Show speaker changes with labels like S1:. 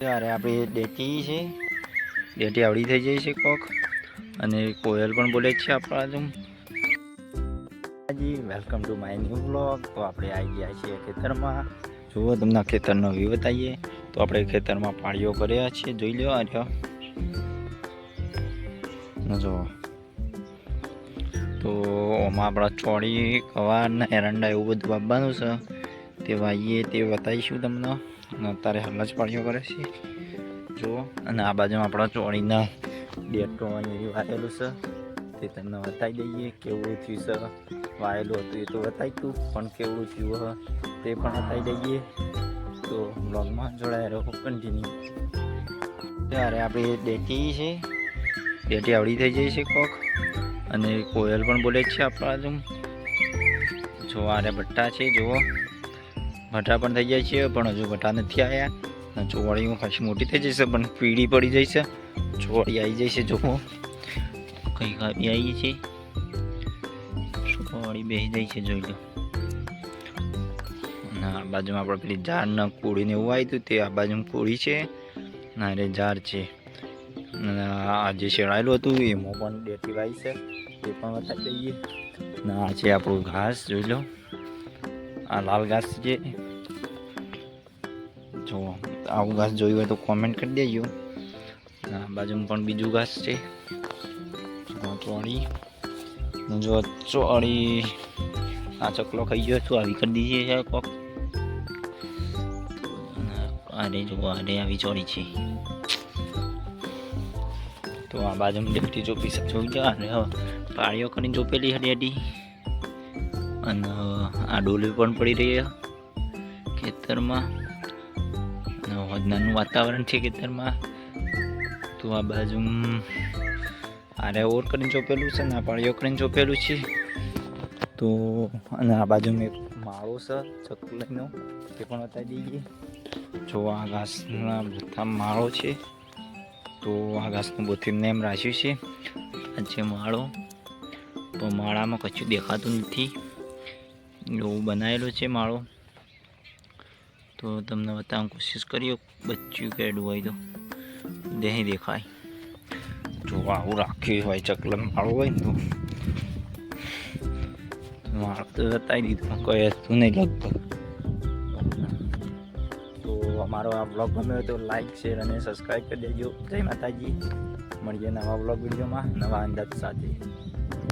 S1: ત્યારે આપણી ડેટી છે, ડેટી આવડી થઈ જાય છે કોક, અને કોયલ પણ બોલે છે આપણા જેમ. જી welcome to my new blog. તો આપણે આવી ગયા છીએ ખેતરમાં. જુઓ તમને ખેતરનો વ્યૂ બતાવીએ. તો આપણે ખેતરમાં પાળીઓ કર્યા છીએ, જોઈ લો આ જુઓ. તો આમાં આપણા ચોળી કવાના એરંડા એવું બધું વાવવાનું છે, તે વાવીએ તે બતાવીશું તમને. અત્યારે હાલ જ પાળીઓ કરે છે જુઓ. અને આ બાજુમાં આપણા ચોળીના ડેટો અહીં વાવેલું છે, તે તમને બતાવી દઈએ કેવું થયું છે. વાયેલું હતું એ તો બતાવ્યું, પણ કેવું થયું તે પણ બતાવી દઈએ. તો બ્લોગમાં જોડાયા રહો કન્ટિન્યુ. ત્યારે આપણી ડેટી છે, ડેટી આવડી થઈ જાય છે કોક, અને કોયલ પણ બોલે છે આપણા જેમ. જો આરે ભટ્ટા છે જુઓ, ભટ્ટા પણ થઈ જાય છે, પણ હજુ ભટ્ટા નથી આવ્યા. ચોળીઓ ખાસી મોટી થઈ જશે, પણ પીળી પડી જાય છે. ચોળી આવી જાય છે જુઓ, કઈ કાપી આવી છે, ચોળી બેસી જાય છે જોઈ લો. અને આ બાજુમાં આપણે પેલી ઝાડના કોળીને એવું આવ્યું હતું, તે આ બાજુ કોળી છે, ના રે ઝાડ છે. આ જે શેડાયેલું હતું એમાં પણ ડેટી વાઈ છે, એ પણ બતાવી દઈએ. ને આ છે આપણું ઘાસ જોઈ લો, આ લાલ ઘાસ છે. જો આવું ઘાસ જોયું હોય તો કોમેન્ટ કરી દેજો. આ બાજુમાં પણ બીજું ઘાસ છે. ચોળી જો ચોળી આ ચકલો ખાઈ ગયો છું, આવી કરી દીધી છે કોક. અરે જો અરે આવી ચોળી છે. તો આ બાજુમાં ડેટી ચોપી જોઈ લો. અને પાળીઓ કરીને ચોપેલી ડેટી. અને આ ડોલી પણ પડી રહી ખેતરમાં. નાનું વાતાવરણ છે ખેતરમાં. તો આ બાજુ આરે ઓર કરીને ચોપેલું છે, ને આ પાળીઓ કરીને ચોપેલું છે. તો અને આ બાજુમાં એક માળો છે ચકલીનો, તે પણ બતાવી દઈએ. જો આ ઘાસના બધા માળો છે. તો આ ઘાસનું બોથીને એમ રાખ્યું છે. આ છે માળો. તો માળામાં કશું દેખાતું નથી, એવું બનાવેલું છે માળો. તો તમને બતાવવાની કોશિશ કરીએ, બચ્ચું કેડું હોય તો નહીં દેખાય. જો આવું રાખ્યું હોય ચકલા માળો હોય ને, તો માળો તો બતાવી દીધું, કોઈ હતું નહીં લગભગ. તો અમારો આ બ્લોગ ગમ્યો હોય તો લાઈક, શેર અને સબસ્ક્રાઈબ કરી દેજો. જય માતાજી. મળીએ નવા બ્લોગ વિડીયોમાં નવા અંદાજ સાથે.